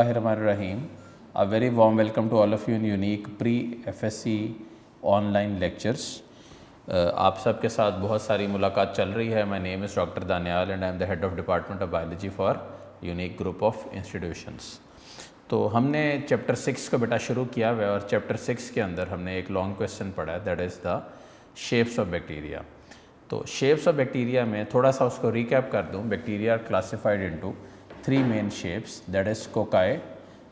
Bismillahirrahmanirrahim. A very warm welcome to all of you in unique pre-FSC online lectures. आप सबके साथ बहुत सारी मुलाकात चल रही है। My name is doctor Daniyal and I am the head of department of biology for unique group of institutions. तो हमने चैप्टर 6 को बेटा शुरू किया हुआ है और चैप्टर 6 के अंदर हमने एक लॉन्ग क्वेश्चन पढ़ा है, that is the shapes of bacteria. तो शेप्स ऑफ बैक्टीरिया में थोड़ा सा उसको रिकैप कर दूं। Bacteria are classified into 3 main shapes, that is cocci,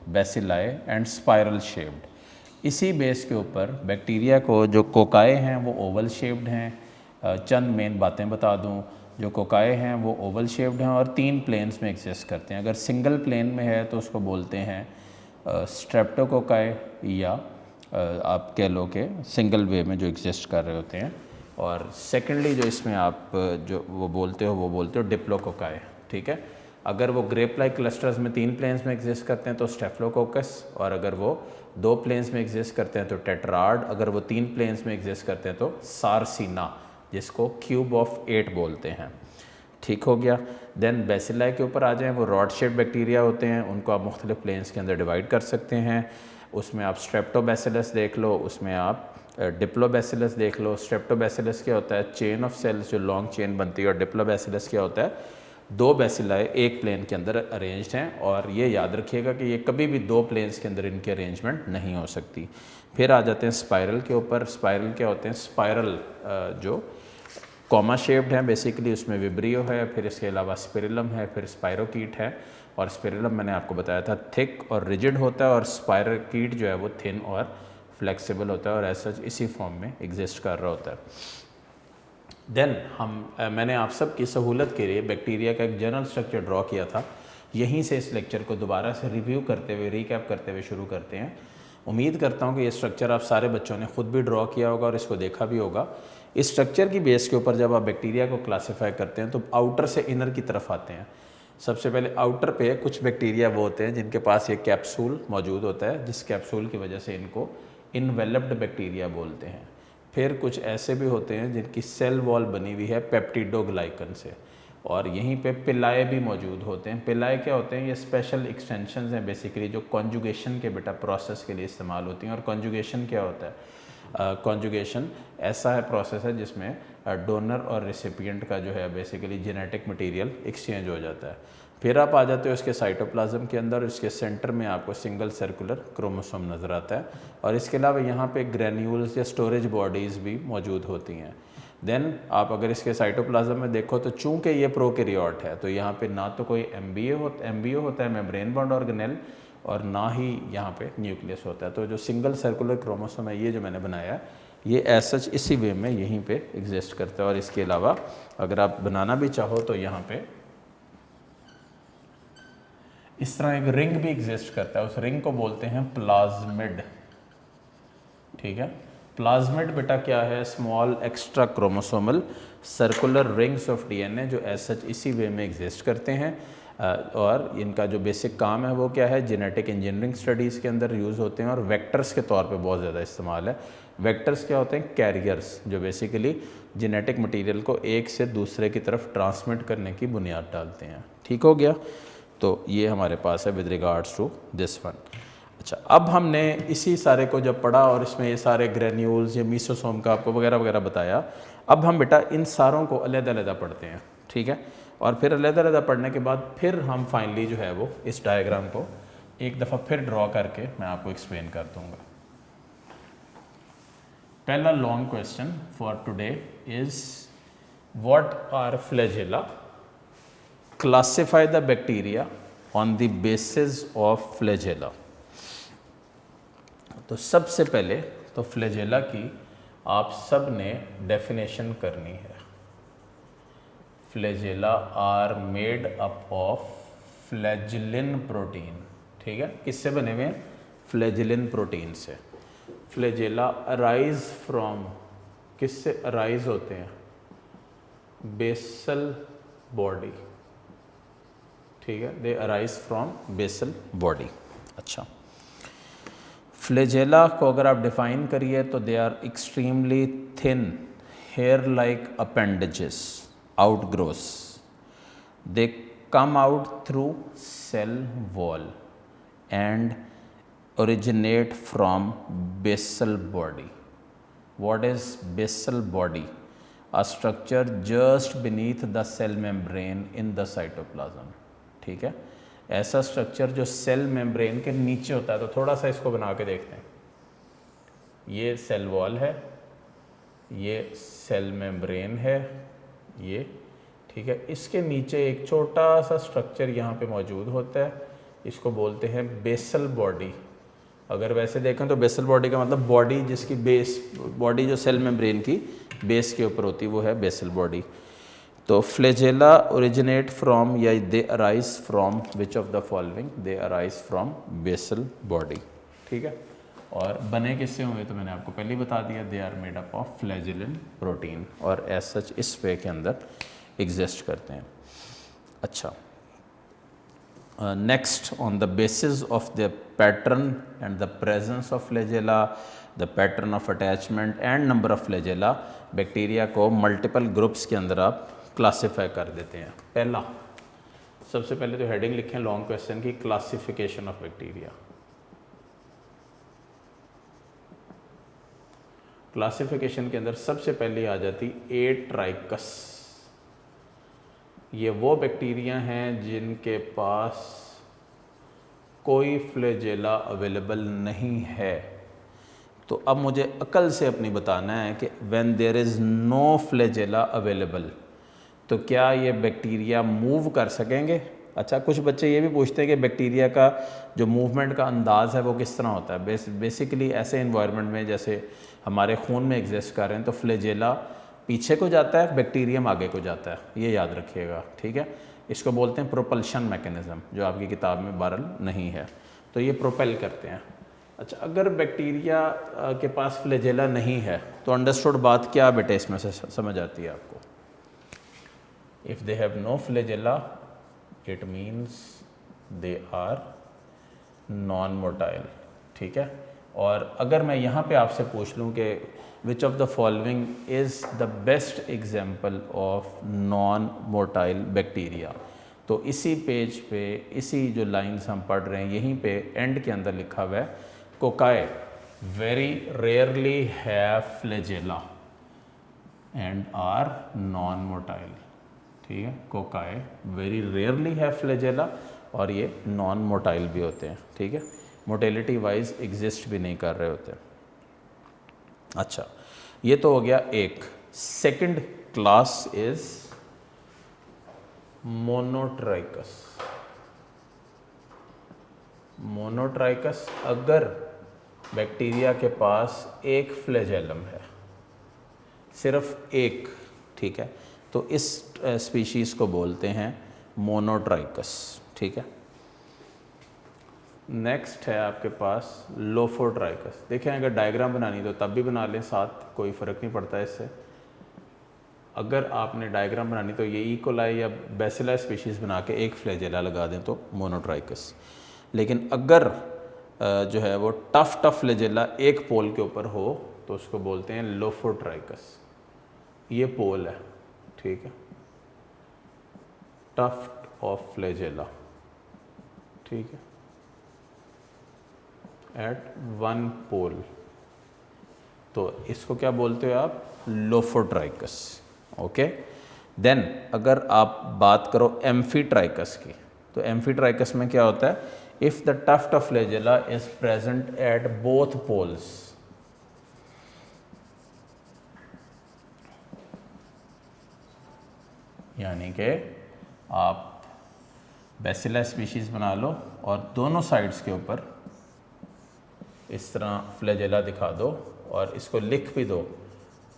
bacilli and spiral shaped. इसी बेस के ऊपर बैक्टीरिया को जो कोकाई हैं वो ओवल शेप्ड हैं। चंद मेन बातें बता दूं, जो कोकाई हैं वो ओवल शेप्ड हैं और 3 प्लेन्स में एग्जिस्ट करते हैं। अगर सिंगल प्लेन में है तो उसको बोलते हैं स्ट्रेप्टोकोकाई, या आप कह लो कि सिंगल वे में जो एग्जिस्ट कर रहे होते हैं। और सेकेंडली जो इसमें आप जो वो बोलते हो डिप्लोकोकाई, ठीक है। अगर वो ग्रेप लाइक क्लस्टर्स में 3 प्लेन्स में एग्जिस्ट करते हैं तो स्टेफलोकोकस, और अगर वो 2 प्लेन्स में एग्जिस्ट करते हैं तो टेट्रार्ड, अगर वो 3 प्लेन्स में एग्जिस्ट करते हैं तो सारसीना, जिसको क्यूब ऑफ 8 बोलते हैं। ठीक हो गया। देन बेसिलाई के ऊपर आ जाएं, वो रॉड शेप बैक्टीरिया होते हैं, उनको आप मुख्तलिफ प्लेन्स के अंदर डिवाइड कर सकते हैं। उसमें आप स्ट्रेप्टोबैसिलस देख लो, उसमें आप डिप्लोबैसिलस देख लो। स्ट्रेप्टोबैसिलस क्या होता है, चेन ऑफ सेल्स जो लॉन्ग चेन बनती है, और डिप्लोबैसिलस क्या होता है, 2 बेसिलाई एक प्लेन के अंदर अरेंज्ड हैं। और ये याद रखिएगा कि ये कभी भी 2 प्लेन्स के अंदर इनकी अरेंजमेंट नहीं हो सकती। फिर आ जाते हैं स्पाइरल के ऊपर। स्पाइरल क्या होते हैं, स्पाइरल जो कॉमा शेप्ड हैं बेसिकली, उसमें विब्रियो है, फिर इसके अलावा स्पिरिलम है, फिर स्पाइरोकीट है। और स्पिरिलम मैंने आपको बताया था थिक और रिजिड होता है, और स्पाइरोकीट जो है वो थिन और फ्लेक्सिबल होता है, और ऐसा इसी फॉर्म में एग्जिस्ट कर रहा होता है। देन मैंने आप सब की सहूलत के लिए बैक्टीरिया का एक जनरल स्ट्रक्चर ड्रॉ किया था। यहीं से इस लेक्चर को दोबारा से रिव्यू करते हुए, रिकैप करते हुए शुरू करते हैं। उम्मीद करता हूँ कि ये स्ट्रक्चर आप सारे बच्चों ने खुद भी ड्रॉ किया होगा और इसको देखा भी होगा। इस स्ट्रक्चर की बेस के ऊपर जब आप बैक्टीरिया को क्लासीफाई करते हैं तो आउटर से इनर की तरफ आते हैं। सबसे पहले आउटर पे कुछ बैक्टीरिया वो होते हैं जिनके पास ये कैप्सूल मौजूद होता है, जिस कैप्सूल की वजह से इनको इनवेलप्ड बैक्टीरिया बोलते हैं। फिर कुछ ऐसे भी होते हैं जिनकी सेल वॉल बनी हुई है पेप्टिडोग्लाइकन से, और यहीं पे पिलाए भी मौजूद होते हैं। पिलाए क्या होते हैं, ये स्पेशल एक्सटेंशंस हैं बेसिकली जो कॉन्जुगेशन के बेटा प्रोसेस के लिए इस्तेमाल होती हैं। और कॉन्जुगेशन क्या होता है, कॉन्जुगेशन ऐसा है प्रोसेस है जिसमें डोनर और रेसिपिएंट का जो है बेसिकली जेनेटिक मटेरियल एक्सचेंज हो जाता है। फिर आप आ जाते हो इसके साइटोप्लाज्म के अंदर। इसके सेंटर में आपको सिंगल सर्कुलर क्रोमोसोम नज़र आता है, और इसके अलावा यहाँ पे ग्रैन्यूल्स या स्टोरेज बॉडीज़ भी मौजूद होती हैं। देन आप अगर इसके साइटोप्लाज्म में देखो तो चूंकि ये प्रोकैरियोट है तो यहाँ पे ना तो कोई एम्बियो होता है, मेम्ब्रेन बॉन्ड ऑर्गेनेल, और ना ही यहाँ पे न्यूक्लियस होता है। तो जो सिंगल सर्कुलर क्रोमोसोम है ये जो मैंने बनाया है ये एज सच इसी वे में यहीं पे एग्जिस्ट करता है। और इसके अलावा अगर आप बनाना भी चाहो तो यहाँ पे इस तरह एक रिंग भी एग्जिस्ट करता है, उस रिंग को बोलते हैं प्लाज्मिड। ठीक है, प्लाज्मिड बेटा क्या है, small extra chromosomal circular rings of DNA जो एज सच इसी वे में एग्जिस्ट करते हैं। और इनका जो बेसिक काम है वो क्या है, जेनेटिक इंजीनियरिंग स्टडीज़ के अंदर यूज़ होते हैं और वेक्टर्स के तौर पे बहुत ज़्यादा इस्तेमाल है। वेक्टर्स क्या होते हैं, कैरियर्स जो बेसिकली जेनेटिक मटेरियल को एक से दूसरे की तरफ ट्रांसमिट करने की बुनियाद डालते हैं। ठीक हो गया, तो ये हमारे पास है with regards to this one. अच्छा, अब हमने इसी सारे को जब पढ़ा और इसमें ये सारे ग्रेन्यूल्स, ये मीसोसोम का आपको वगैरह वगैरह बताया, अब हम बेटा इन सारों को अलग-अलग पढ़ते हैं। ठीक है, और फिर अलग-अलग पढ़ने के बाद फिर हम फाइनली जो है वो इस डायग्राम को एक दफ़ा फिर ड्रॉ करके मैं आपको एक्सप्लेन कर दूँगा। पहला long question for today is what are flagella, classify the bacteria on the basis of flagella. तो सबसे पहले तो फ्लैजेला की आप सब ने डेफिनेशन करनी है। Flagella are made up of flagellin protein. ठीक है, किससे बने हुए हैं, फ्लैजिलिन प्रोटीन से। फ्लैजेला अराइज फ्रॉम, किससे अराइज होते हैं, बेसल बॉडी। ठीक है, they arise from basal body. अच्छा, फ्लैजेला को अगर आप डिफाइन करिए तो they are extremely thin hair like appendages, outgrowths. They come out through cell wall and originate from basal body. What is basal body? A structure just beneath the cell membrane in the cytoplasm. ठीक है, ऐसा structure जो cell membrane के नीचे होता है। तो थोड़ा सा इसको बना के देखते हैं। ये सेल वॉल है, ये सेल मेम्ब्रेन है, ये ठीक है। इसके नीचे एक छोटा सा स्ट्रक्चर यहाँ पे मौजूद होता है, इसको बोलते हैं बेसल बॉडी। अगर वैसे देखें तो बेसल बॉडी का मतलब बॉडी जिसकी बेस, बॉडी जो सेल मेम्ब्रेन की बेस के ऊपर होती है वो है बेसल बॉडी। तो फ्लैजेला ओरिजिनेट फ्रॉम या they arise from which of the following? They arise from basal body. ठीक है, और बने किससे हुए तो मैंने आपको पहले ही बता दिया, they are made up of flagellin protein और एज सच इस वे के अंदर एग्जिस्ट करते हैं। अच्छा, next on the basis of the pattern and the presence of flagella, the pattern of attachment and number of flagella, bacteria को multiple groups के अंदर आप क्लासीफाई कर देते हैं। पहला, सबसे पहले तो हेडिंग लिखें लॉन्ग क्वेश्चन की, क्लासिफिकेशन ऑफ बैक्टीरिया। क्लासिफिकेशन के अंदर सबसे पहले आ जाती एट्राइकस। ये वो बैक्टीरिया हैं जिनके पास कोई फ्लैजेला अवेलेबल नहीं है। तो अब मुझे अकल से अपनी बताना है कि when there is no flagella available तो क्या ये बैक्टीरिया मूव कर सकेंगे? अच्छा, कुछ बच्चे ये भी पूछते हैं कि बैक्टीरिया का जो मूवमेंट का अंदाज़ है वो किस तरह होता है। बेसिकली ऐसे इन्वायरमेंट में जैसे हमारे खून में एग्जिस्ट कर रहे हैं तो फ्लैजेला पीछे को जाता है, बैक्टीरियम आगे को जाता है, ये याद रखिएगा। ठीक है, इसको बोलते हैं प्रोपल्शन मैकेनिज्म, जो आपकी किताब में बहरल नहीं है। तो ये प्रोपेल करते हैं। अच्छा, अगर बैक्टीरिया के पास फ्लैजेला नहीं है तो अंडरस्टूड बात क्या बेटे इसमें से समझ आती है आपको? If they have no flagella it means they are non motile. ठीक है, और अगर मैं यहाँ पे आपसे पूछ लूँ कि विच of the following is the best example of non motile bacteria, तो इसी पेज पे, इसी जो लाइन्स हम पढ़ रहे हैं यहीं पे एंड के अंदर लिखा हुआ है cocci very rarely have flagella and are non motile. ठीक है, cocci very rarely have flagella और ये नॉन मोटाइल भी होते हैं। ठीक है, मोटेलिटी वाइज एग्जिस्ट भी नहीं कर रहे होते। अच्छा, ये तो हो गया एक। Second class is monotrichous. Monotrichous, अगर बैक्टीरिया के पास एक फ्लैजेलम है, सिर्फ एक, ठीक है, तो इस स्पीशीज़ को बोलते हैं मोनोट्राइकस। ठीक है, नेक्स्ट है आपके पास लोफोट्राइकस। देखें, अगर डायग्राम बनानी तो तब भी बना लें साथ, कोई फ़र्क नहीं पड़ता इससे। अगर आपने डायग्राम बनानी तो ये इकोलाई या बैसिला स्पीशीज़ बना के एक फ्लैजेला लगा दें तो मोनोट्राइकस। लेकिन अगर जो है वो टफ फ्लैजेला एक पोल के ऊपर हो तो उसको बोलते हैं लोफोट्राइकस। ये पोल है, ठीक है, टफ्ट ऑफ फ्लैजेला, ठीक है, एट वन पोल, तो इसको क्या बोलते हो आप? लोफोट्राइकस। ओके, देन अगर आप बात करो एम्फीट्राइकस की, तो एम्फीट्राइकस में क्या होता है? If the tuft of flagella is present at both poles, यानी कि आप बैसिला स्पीशीज़ बना लो और दोनों साइड्स के ऊपर इस तरह फ्लैजेला दिखा दो और इसको लिख भी दो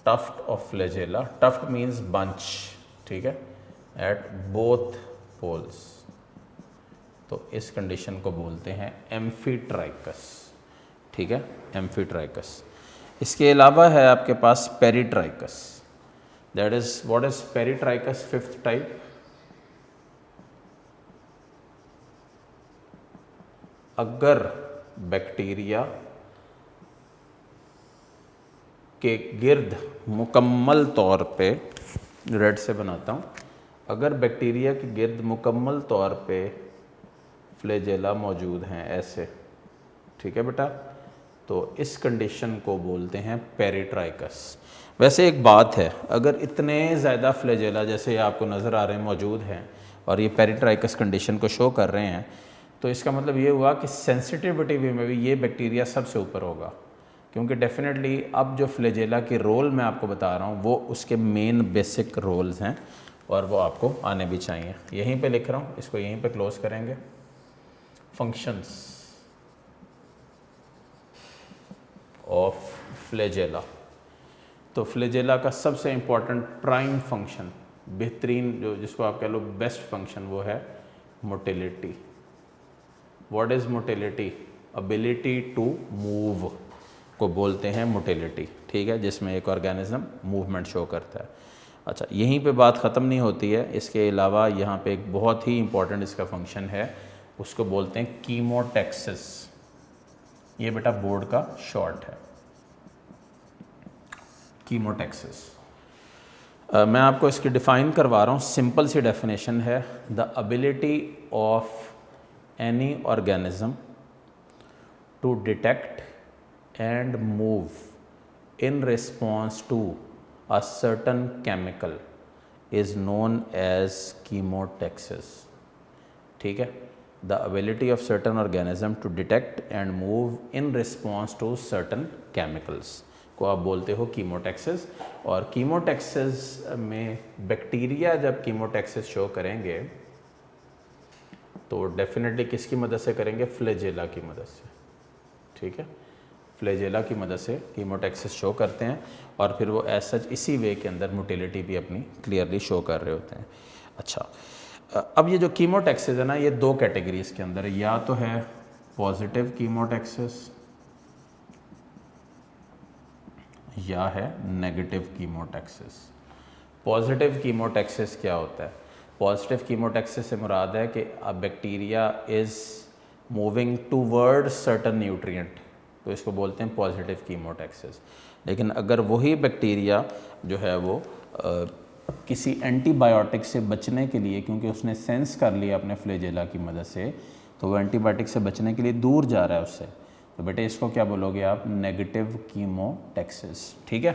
tuft of flagella. Tuft means bunch, ठीक है, एट बोथ पोल्स, तो इस कंडीशन को बोलते हैं एम्फीट्राइकस। ठीक है, एम्फीट्राइकस। इसके अलावा है आपके पास peritrichous. That is what is peritrichous? Fifth type. अगर बैक्टीरिया के गिर्द मुकम्मल तौर पे, रेड से बनाता हूँ, अगर बैक्टीरिया के गिर्द मुकम्मल तौर पे फ्लैजेला मौजूद हैं ऐसे, ठीक है बेटा। तो इस कंडीशन को बोलते हैं पेरिट्राइकस। वैसे एक बात है, अगर इतने ज़्यादा फ्लैजेला जैसे आपको नज़र आ रहे हैं मौजूद हैं और ये पेरिट्राइकस कंडीशन को शो कर रहे हैं, तो इसका मतलब ये हुआ कि सेंसिटिविटी में भी ये बैक्टीरिया सबसे ऊपर होगा, क्योंकि डेफिनेटली अब जो फ्लैजेला के रोल मैं आपको बता रहा हूँ वो उसके मेन बेसिक रोल्स हैं और वो आपको आने भी चाहिए। यहीं पे लिख रहा हूँ, इसको यहीं पे क्लोज करेंगे। Functions of flagella. तो फ्लैजेला का सबसे इम्पॉर्टेंट प्राइम फंक्शन, बेहतरीन जो जिसको आप कह लो बेस्ट फंक्शन, वो है motility. What is motility? Ability to move को बोलते हैं मोटिलिटी, ठीक है, जिसमें एक ऑर्गेनिज्म मूवमेंट शो करता है। अच्छा, यहीं पे बात ख़त्म नहीं होती है, इसके अलावा यहाँ पे एक बहुत ही इम्पॉर्टेंट इसका फंक्शन है, उसको बोलते हैं कीमोटैक्सिस। ये बेटा बोर्ड का शॉर्ट है, कीमोटैक्सिस। मैं आपको इसकी डिफ़ाइन करवा रहा हूँ, सिंपल सी डेफिनेशन है, the ability of any organism to detect and move in response to a certain chemical is known as chemotaxis, ठीक है। The ability of certain organism to detect and move in response to certain chemicals को आप बोलते हो chemotaxis. और chemotaxis में bacteria जब chemotaxis show करेंगे तो डेफिनेटली किसकी मदद से करेंगे? फ्लैजेला की मदद से, ठीक है। फ्लैजेला की मदद से कीमोटैक्सिस शो करते हैं और फिर वो एज सच इसी वे के अंदर मोटिलिटी भी अपनी क्लियरली शो कर रहे होते हैं। अच्छा, अब ये जो कीमोटैक्सिस है ना, ये दो कैटेगरीज के अंदर है, या तो है पॉजिटिव कीमोटैक्सिस या है नेगेटिव कीमोटैक्सिस। पॉजिटिव कीमोटैक्सिस क्या होता है? पॉजिटिव कीमोटैक्सिस से मुराद है कि a bacteria is moving toward certain nutrient, तो इसको बोलते हैं पॉजिटिव कीमोटैक्सिस। लेकिन अगर वही बैक्टीरिया जो है वो किसी एंटीबायोटिक से बचने के लिए, क्योंकि उसने सेंस कर लिया अपने फ्लैजेला की मदद से, तो वो एंटीबायोटिक से बचने के लिए दूर जा रहा है उससे, तो बेटे इसको क्या बोलोगे आप? नेगेटिव कीमोटैक्सिस, ठीक है।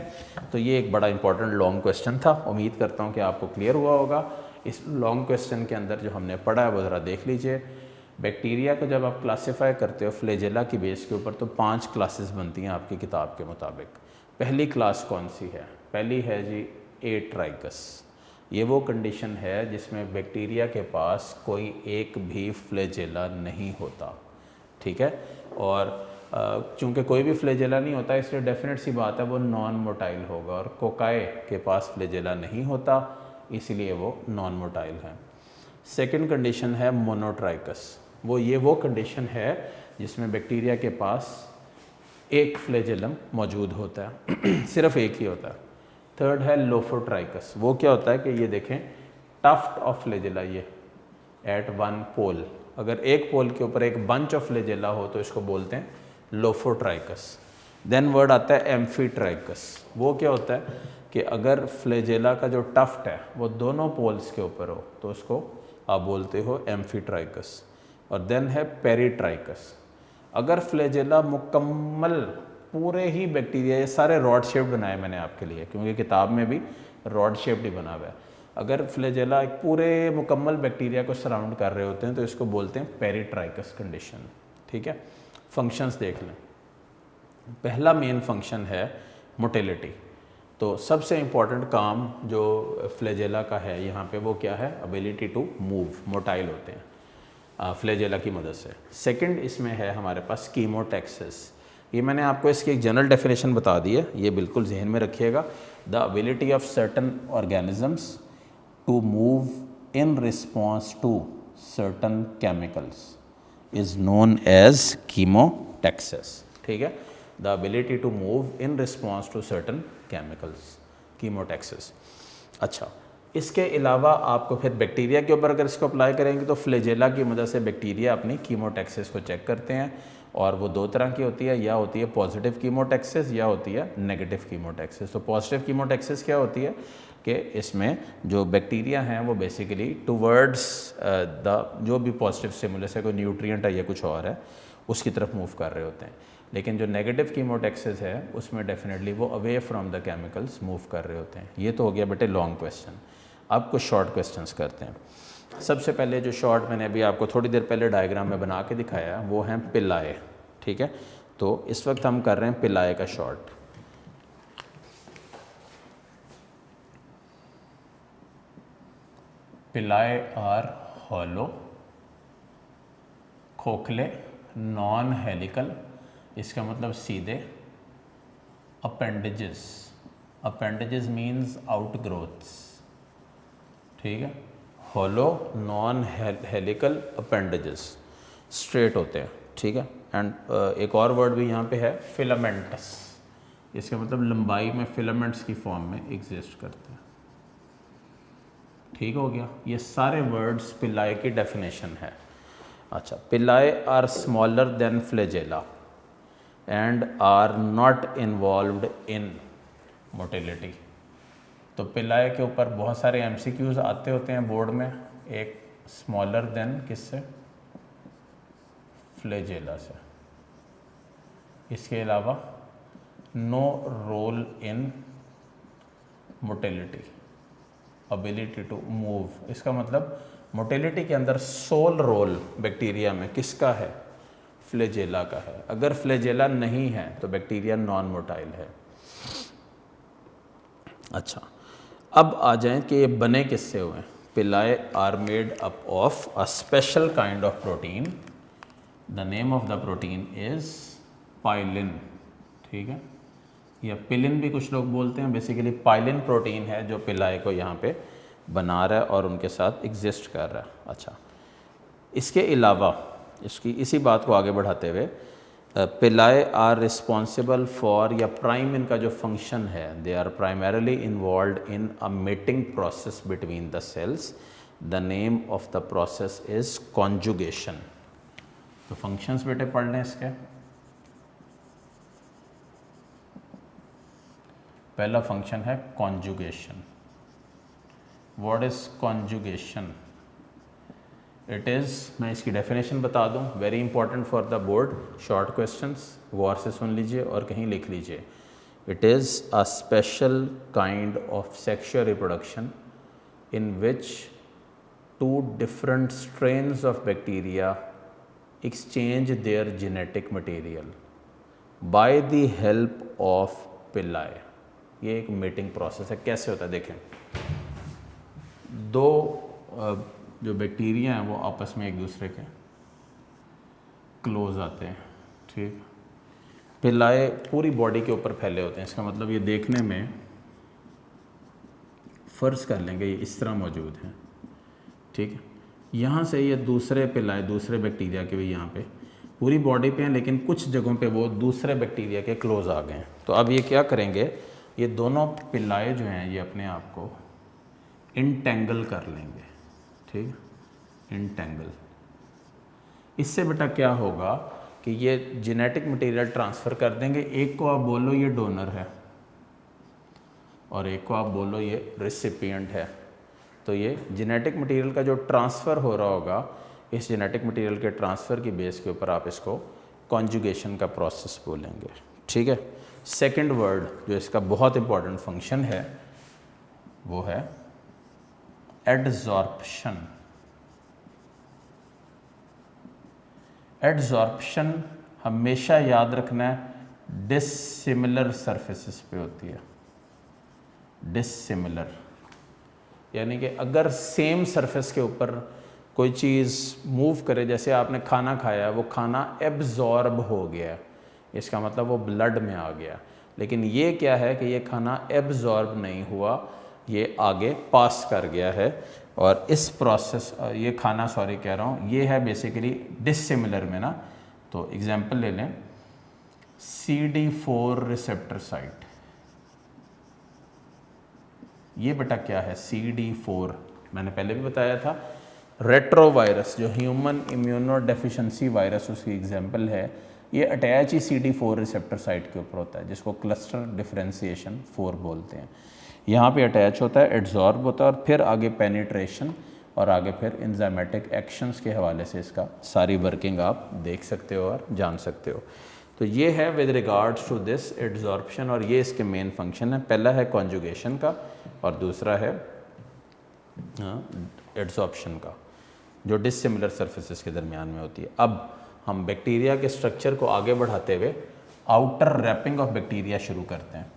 तो ये एक बड़ा इंपॉर्टेंट लॉन्ग क्वेश्चन था, उम्मीद करता हूँ कि आपको क्लियर हुआ होगा। इस लॉन्ग क्वेश्चन के अंदर जो हमने पढ़ा है वो ज़रा देख लीजिए। बैक्टीरिया को जब आप क्लासिफाई करते हो फ्लैजेला की बेस के ऊपर, तो 5 क्लासेस बनती हैं आपकी किताब के मुताबिक। पहली क्लास कौन सी है? पहली है जी एट्राइकस। ये वो कंडीशन है जिसमें बैक्टीरिया के पास कोई एक भी फ्लैजेला नहीं होता, ठीक है। और चूँकि कोई भी फ्लैजेला नहीं होता, इसलिए डेफिनेट सी बात है वो नॉन मोटाइल होगा, और कोकाए के पास फ्लैजेला नहीं होता, इसलिए वो नॉन मोटाइल है। सेकेंड कंडीशन है मोनोट्राइकस। वो कंडीशन है जिसमें बैक्टीरिया के पास एक फ्लैजेलम मौजूद होता है सिर्फ एक ही होता है। थर्ड है लोफोट्राइकस। वो क्या होता है कि ये देखें, टफ्ट ऑफ फ्लैजेला, ये एट वन पोल, अगर एक पोल के ऊपर एक बंच ऑफ फ्लैजेला हो तो इसको बोलते हैं लोफोट्राइकस। देन वर्ड आता है एम्फीट्राइकस। वो क्या होता है कि अगर फ्लैजेला का जो टफ्ट है वो दोनों पोल्स के ऊपर हो तो उसको आप बोलते हो एम्फीट्राइकस। और देन है पेरिट्राइकस। अगर फ्लैजेला मुकम्मल पूरे ही बैक्टीरिया, ये सारे रॉड शेप्ड बनाए मैंने आपके लिए क्योंकि किताब में भी रॉड शेप्ड ही बना हुआ है। अगर फ्लैजेला एक पूरे मुकम्मल बैक्टीरिया को सराउंड कर रहे होते हैं तो इसको बोलते हैं पेरिट्राइकस कंडीशन, ठीक है। फंक्शंस देख लें। पहला मेन फंक्शन है मोटिलिटी। तो सबसे इम्पॉर्टेंट काम जो फ्लैजेला का है यहाँ पे वो क्या है? एबिलिटी टू मूव, मोटाइल होते हैं फ्लैजेला की मदद से। सेकंड इसमें है हमारे पास कीमोटैक्सिस। ये मैंने आपको इसकी एक जनरल डेफिनेशन बता दी है, ये बिल्कुल जहन में रखिएगा। The ability of certain organisms to move in response to certain chemicals is known as chemotaxis, ठीक है। The ability to move in response to certain chemicals, chemotaxis. अच्छा, इसके अलावा आपको फिर बैक्टीरिया के ऊपर अगर इसको अप्लाई करेंगे तो फ्लैजेला की मदद से बैक्टीरिया अपनी कीमोटैक्सिस को चेक करते हैं, और वो दो तरह की होती है, या होती है पॉजिटिव कीमोटैक्सिस या होती है नेगेटिव कीमोटैक्सिस। तो पॉजिटिव कीमोटैक्सिस क्या होती है कि इसमें जो बैक्टीरिया हैं वो बेसिकली टुवर्ड्स द जो भी पॉजिटिव स्टिमुलस है, कोई न्यूट्रिएंट है या कुछ और है, उसकी तरफ मूव कर रहे होते हैं। लेकिन जो नेगेटिव कीमोटैक्सिस है उसमें डेफिनेटली वो away from the chemicals move कर रहे होते हैं। ये तो हो गया बेटे लॉन्ग क्वेश्चन। अब कुछ शॉर्ट क्वेश्चंस करते हैं। सबसे पहले जो शॉर्ट मैंने अभी आपको थोड़ी देर पहले डायग्राम में बना के दिखाया वो हैं पिलाए, ठीक है। तो इस वक्त हम कर रहे हैं पिलाए का शॉर्ट। पिलाए आर हॉलो, खोखले, नॉन हेलिकल, इसका मतलब सीधे, अपेंडेजेस, अपेंडेजेस मीन्स आउटग्रोथ्स, ठीक है। Hollow, non helical, appendages, straight होते हैं, ठीक है। एंड एक और वर्ड भी यहाँ पे है फिलामेंटस, इसका मतलब लंबाई में फिलामेंट्स की फॉर्म में एग्जिस्ट करते हैं, ठीक हो गया। ये सारे वर्ड्स पिलाए की डेफिनेशन है। अच्छा, pili are smaller than flagella and are not involved in motility. तो पिलाए के ऊपर बहुत सारे एमसीक्यूज आते होते हैं बोर्ड में। एक स्मॉलर देन किससे? फ्लैजेला से। इसके अलावा no role in motility, ability to move, इसका मतलब मोटिलिटी के अंदर सोल रोल बैक्टीरिया में किसका है? फ्लैजेला का है। अगर फ्लैजेला नहीं है तो बैक्टीरिया नॉन मोटाइल है। अच्छा, अब आ जाएं कि ये बने किससे हुए। Pili are made up of a special kind of protein, the name of the protein is pilin, ठीक है, या पिलिन भी कुछ लोग बोलते हैं। बेसिकली पाइलिन प्रोटीन है जो पिलाए को यहाँ पे बना रहा है और उनके साथ एग्जिस्ट कर रहा है। अच्छा, इसके अलावा इसकी इसी बात को आगे बढ़ाते हुए पिलाए आर रिस्पॉन्सिबल फॉर, या प्राइम इनका जो फंक्शन है, they are primarily involve in a mating process between the cells, the name of the process is conjugation. तो फंक्शंस बेटे पढ़ लें इसके। पहला फंक्शन है conjugation. What is conjugation? It is, मैं इसकी डेफिनेशन बता दूं, very important for the board, short questions गौर से सुन लीजिए और कहीं लिख लीजिए। It is a special kind of sexual reproduction in which two different strains of bacteria exchange their genetic material by the help of pili. ये एक मेटिंग प्रोसेस है। कैसे होता है देखें, दो जो बैक्टीरिया हैं वो आपस में एक दूसरे के क्लोज आते हैं, ठीक। पिलाए पूरी बॉडी के ऊपर फैले होते हैं। इसका मतलब ये देखने में, फ़र्ज कर लेंगे ये इस तरह मौजूद हैं, ठीक है। यहाँ से ये दूसरे पिलाए, दूसरे बैक्टीरिया के भी यहाँ पे पूरी बॉडी पे हैं, लेकिन कुछ जगहों पे वो दूसरे बैक्टीरिया के क्लोज आ गए हैं। तो अब ये क्या करेंगे, ये दोनों पिलाए जो हैं ये अपने आप को इंटेंगल कर लेंगे, ठीक, इंटेंगल। इससे बेटा क्या होगा कि ये जेनेटिक मटेरियल ट्रांसफ़र कर देंगे। एक को आप बोलो ये डोनर है और एक को आप बोलो ये रिसिपिएंट है। तो ये जेनेटिक मटेरियल का जो ट्रांसफ़र हो रहा होगा, इस जेनेटिक मटेरियल के ट्रांसफ़र की बेस के ऊपर आप इसको कॉन्जुगेशन का प्रोसेस बोलेंगे, ठीक है। सेकंड वर्ड जो इसका बहुत इंपॉर्टेंट फंक्शन है वो है एडजॉर्प्शन। एडजॉर्प्शन हमेशा याद रखना है डिसिमिलर सरफेसेस पे होती है। डिसिमिलर यानी कि अगर सेम सरफेस के ऊपर कोई चीज़ मूव करे, जैसे आपने खाना खाया, वो खाना एब्जॉर्ब हो गया, इसका मतलब वो ब्लड में आ गया। लेकिन ये क्या है कि ये खाना एब्जॉर्ब नहीं हुआ, ये आगे पास कर गया है। और इस प्रोसेस, ये खाना सॉरी कह रहा हूँ, ये है बेसिकली डिसिमिलर में ना। तो एग्जांपल ले लें, CD4 रिसेप्टर साइट। ये बेटा क्या है? CD4 मैंने पहले भी बताया था, रेट्रोवायरस जो ह्यूमन इम्यूनो डेफिशिएंसी वायरस उसकी एग्जांपल है। ये अटैच ही CD4 रिसेप्टर साइट के ऊपर होता है, जिसको क्लस्टर डिफरेंशिएशन 4 बोलते हैं। यहाँ पे अटैच होता है, एड्जॉर्ब होता है और फिर आगे पेनिट्रेशन और आगे फिर एंजाइमेटिक एक्शंस के हवाले से इसका सारी वर्किंग आप देख सकते हो और जान सकते हो। तो ये है with regards to this adsorption, और ये इसके मेन फंक्शन है। पहला है कॉन्जुगेशन का और दूसरा है एड्जॉर्प्शन का, जो डिसिमिलर सर्फेसिस के दरमियान में होती है। अब हम बैक्टीरिया के स्ट्रक्चर को आगे बढ़ाते हुए आउटर रैपिंग ऑफ बैक्टीरिया शुरू करते हैं।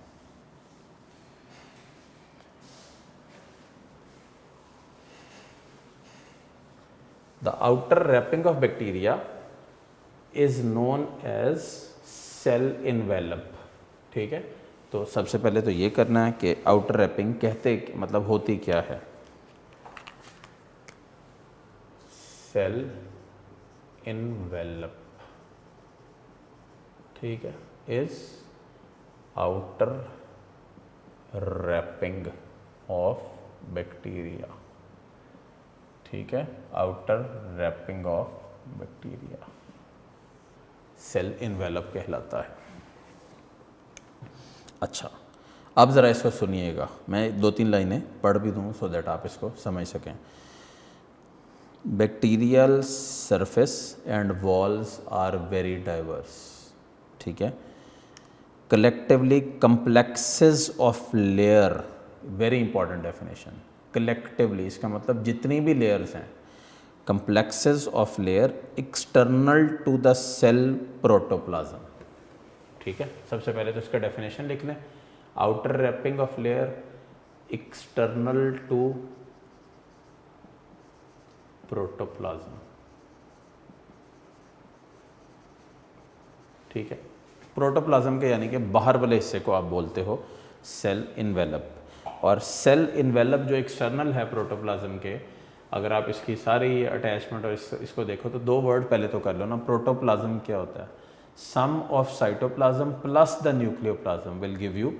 The outer wrapping of bacteria is known as cell envelope. ठीक है, तो सबसे पहले तो ये करना है कि आउटर रैपिंग कहते मतलब होती क्या है। सेल इनवेलप, ठीक है, is outer wrapping of bacteria. ठीक है, outer wrapping of bacteria cell envelope कहलाता है। अच्छा, अब ज़रा इसको सुनिएगा, मैं 2-3 लाइनें पढ़ भी दूँ सो दैट आप इसको समझ सकें। Bacterial surface and walls are very diverse. ठीक है, collectively complexes of layer, very important definition, collectively इसका मतलब जितनी भी लेयर्स हैं, complexes of layer external to the cell protoplasm। ठीक है, सबसे पहले तो इसका डेफिनेशन लिख लें। Outer wrapping of layer external to protoplasm. ठीक है, प्रोटोप्लाज्म के यानी कि बाहर वाले हिस्से को आप बोलते हो सेल इनवेलप, और सेल इनवेलप जो एक्सटर्नल है प्रोटोप्लाज्म के, अगर आप इसकी सारी अटैचमेंट और इसको देखो तो 2 वर्ड पहले तो कर लो ना। प्रोटोप्लाज्म क्या होता है? Sum of cytoplasm plus the nucleoplasm will give you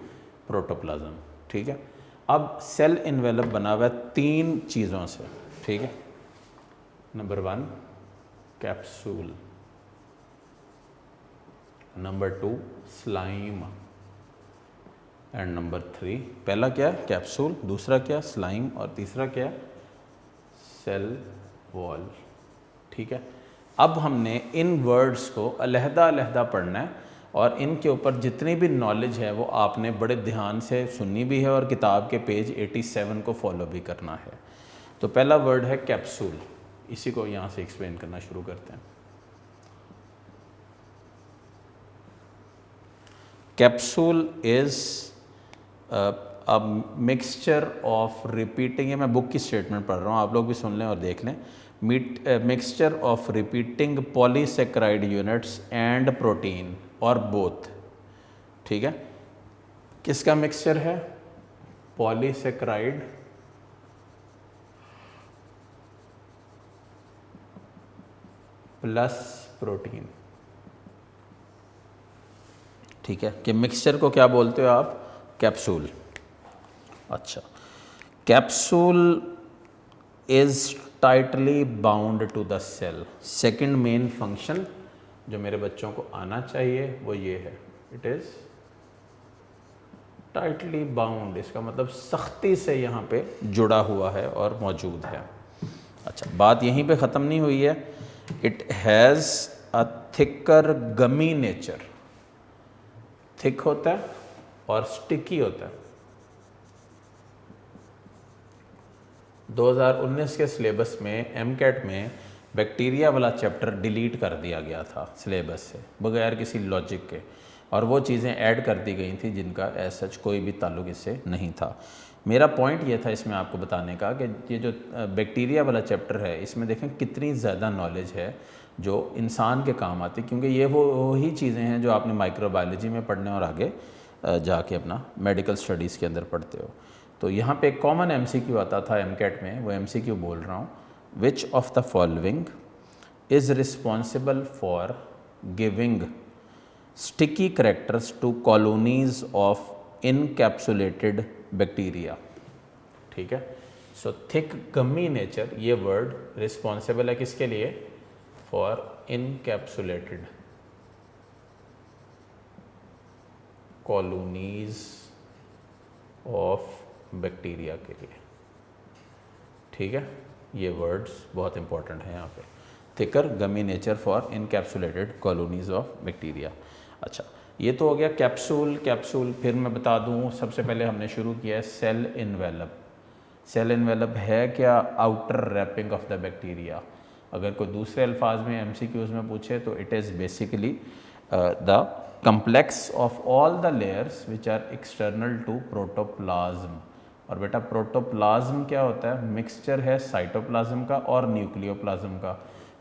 protoplasm. ठीक है, अब सेल इनवेलप बना हुआ है 3 चीज़ों से। ठीक है, number 1 capsule, number 2 slime, and number 3, पहला क्या है? कैप्सूल, दूसरा क्या? स्लाइम, और तीसरा क्या है? Cell wall. ठीक है, अब हमने इन वर्ड्स को अलहदा अलहदा पढ़ना है और इनके ऊपर जितनी भी नॉलेज है वो आपने बड़े ध्यान से सुननी भी है और किताब के पेज 87 को फॉलो भी करना है। तो पहला वर्ड है कैप्सूल, इसी को यहाँ से एक्सप्लेन करना शुरू करते हैं। Capsule is a mixture of repeating, ये मैं बुक की स्टेटमेंट पढ़ रहा हूँ, आप लोग भी सुन लें और देख लें। Mixture of repeating polysaccharide units and protein और बोथ। ठीक है, किसका मिक्सचर है? Polysaccharide plus protein. ठीक है, कि मिक्सचर को क्या बोलते हो आप? कैप्सूल। अच्छा, capsule is tightly bound to the cell. Second main function जो मेरे बच्चों को आना चाहिए वो ये है, इट इज़ टाइटली बाउंड, इसका मतलब सख्ती से यहाँ पे जुड़ा हुआ है और मौजूद है। अच्छा, बात यहीं पे ख़त्म नहीं हुई है। It has a thicker gummy nature, thick होता है और स्टिकी होता है। 2019 के सिलेबस में एमकेट में बैक्टीरिया वाला चैप्टर डिलीट कर दिया गया था सिलेबस से बगैर किसी लॉजिक के, और वो चीज़ें ऐड कर दी गई थी जिनका एज सच कोई भी ताल्लुक इससे नहीं था। मेरा पॉइंट ये था इसमें आपको बताने का कि ये जो बैक्टीरिया वाला चैप्टर है इसमें देखें कितनी ज़्यादा नॉलेज है जो इंसान के काम आती है, क्योंकि ये वो ही चीज़ें हैं जो आपने माइक्रोबायोलॉजी में पढ़ने और आगे जाके अपना मेडिकल स्टडीज़ के अंदर पढ़ते हो। तो यहाँ पे एक कॉमन एमसीक्यू आता था एमकेट में, वो एमसीक्यू बोल रहा हूँ। Which of the following is responsible for giving sticky characters to colonies of encapsulated bacteria. ठीक है, सो थिक गमी नेचर, ये वर्ड रिस्पॉन्सिबल है किसके लिए? For encapsulated colonies of bacteria के लिए। ठीक है, ये वर्ड्स बहुत इंपॉर्टेंट हैं यहाँ पे। Thicker gummy nature for encapsulated colonies of bacteria. अच्छा, ये तो हो गया कैप्सूल। फिर मैं बता दूँ, सबसे पहले हमने शुरू किया है सेल इन्वेलप। सेल इन्वेलप है क्या? Outer wrapping of the bacteria. अगर कोई दूसरे अल्फाज में MCQs में पूछे तो it is basically the complex of all the layers which are external to protoplasm। और बेटा प्रोटोप्लाज्म क्या होता है? मिक्सचर है साइटोप्लाज्म का और न्यूक्लियोप्लाज्म का।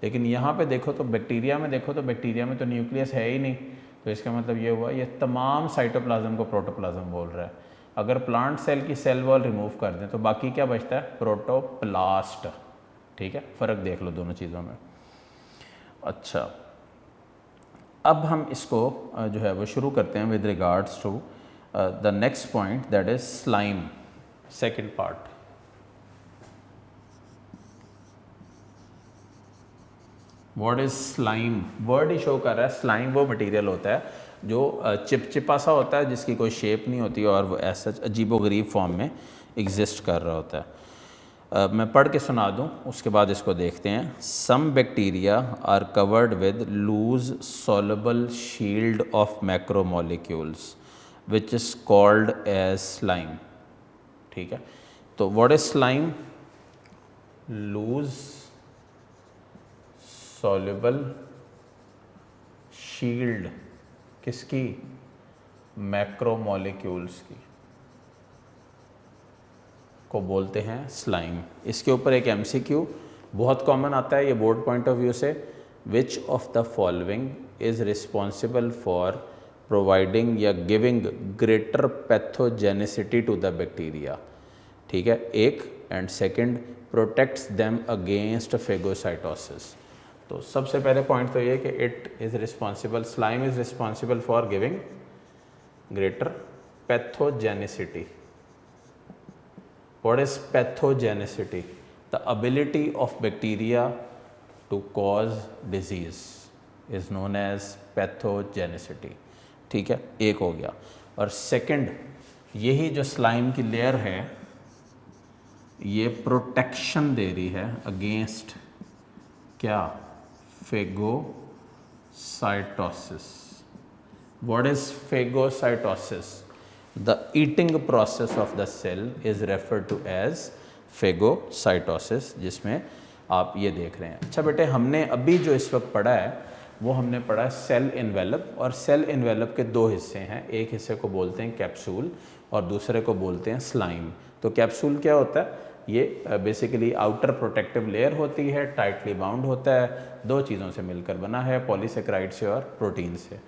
लेकिन यहाँ पे देखो तो बैक्टीरिया में देखो तो बैक्टीरिया में तो न्यूक्लियस है ही नहीं, तो इसका मतलब ये हुआ ये तमाम साइटोप्लाज्म को प्रोटोप्लाज्म बोल रहा है। अगर प्लांट सेल की सेल वॉल रिमूव कर दें तो बाकी क्या बचता है? प्रोटोप्लास्ट। ठीक है, फ़र्क देख लो दोनों चीज़ों में। अच्छा, अब हम इसको जो है वो शुरू करते हैं with regards to the next point, that is slime, second part. What is slime? Word ही शो कर रहा है। स्लाइम वो मटेरियल होता है जो चिपचिपा सा होता है, जिसकी कोई शेप नहीं होती और वो ऐसा अजीबोगरीब फॉर्म में एग्जिस्ट कर रहा होता है। मैं पढ़ के सुना दूं, उसके बाद इसको देखते हैं। Some bacteria are covered with loose soluble shield of macromolecules which is called as slime. ठीक है, तो what is slime? Loose soluble shield किसकी? मैक्रोमोलिक्यूल्स की को बोलते हैं स्लाइम। इसके ऊपर एक MCQ बहुत कॉमन आता है ये बोर्ड पॉइंट ऑफ व्यू से। Which of the following is responsible for providing या giving greater pathogenicity to the bacteria? ठीक है, एक, and second protects them against phagocytosis. तो सबसे पहले पॉइंट तो ये कि it is responsible, slime is responsible for giving greater pathogenicity. What is pathogenicity? The ability of bacteria to cause disease is known as pathogenicity। ठीक है, एक हो गया। और सेकंड, यही जो स्लाइम की लेयर है ये प्रोटेक्शन दे रही है अगेंस्ट क्या? Phagocytosis. What is phagocytosis? The eating process of the cell is referred to as phagocytosis, जिसमें आप ये देख रहे हैं। अच्छा बेटे, हमने अभी जो इस वक्त पढ़ा है वो हमने पढ़ा है सेल इन्वेलप, और सेल इन्वेलप के दो हिस्से हैं। एक हिस्से को बोलते हैं कैप्सूल और दूसरे को बोलते हैं स्लाइम। तो कैप्सूल क्या होता है? ये बेसिकली आउटर प्रोटेक्टिव लेयर होती है, टाइटली बाउंड होता है, दो चीज़ों से मिलकर बना है, पॉलीसेक्राइड से और प्रोटीन से।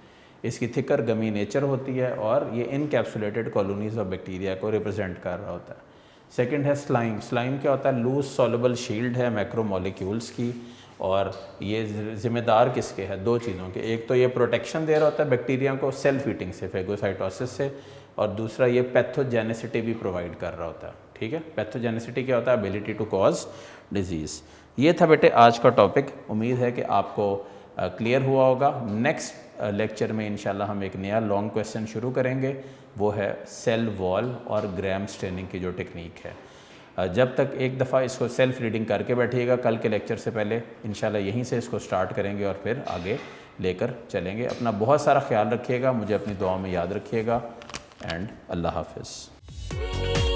इसकी थिकर गमी नेचर होती है और ये इनकैप्सुलेटेड कॉलोनीज ऑफ बैक्टीरिया को रिप्रेजेंट कर रहा होता है। सेकंड है स्लाइम। स्लाइम क्या होता है? लूज सॉल्युबल शील्ड है मैक्रोमोलिक्यूल्स की, और ये ज़िम्मेदार किसके है? दो चीज़ों के। एक तो ये प्रोटेक्शन दे रहा होता है बैक्टीरिया को सेल्फ ईटिंग से, फेगोसाइटोसिस से, और दूसरा ये पैथोजेनिसिटी भी प्रोवाइड कर रहा होता है। ठीक है, पैथोजेनिसिटी क्या होता है? Ability to cause disease. ये था बेटे आज का टॉपिक। उम्मीद है कि आपको क्लियर हुआ होगा। नेक्स्ट लेक्चर में इंशाल्लाह हम एक नया लॉन्ग क्वेश्चन शुरू करेंगे, वो है सेल वॉल और ग्राम स्टेनिंग की जो टेक्निक है। जब तक एक दफ़ा इसको सेल्फ रीडिंग करके बैठिएगा, कल के लेक्चर से पहले इंशाल्लाह यहीं से इसको स्टार्ट करेंगे और फिर आगे लेकर चलेंगे। अपना बहुत सारा ख्याल रखिएगा, मुझे अपनी दुआ में याद रखिएगा, एंड अल्लाह हाफ़िज़।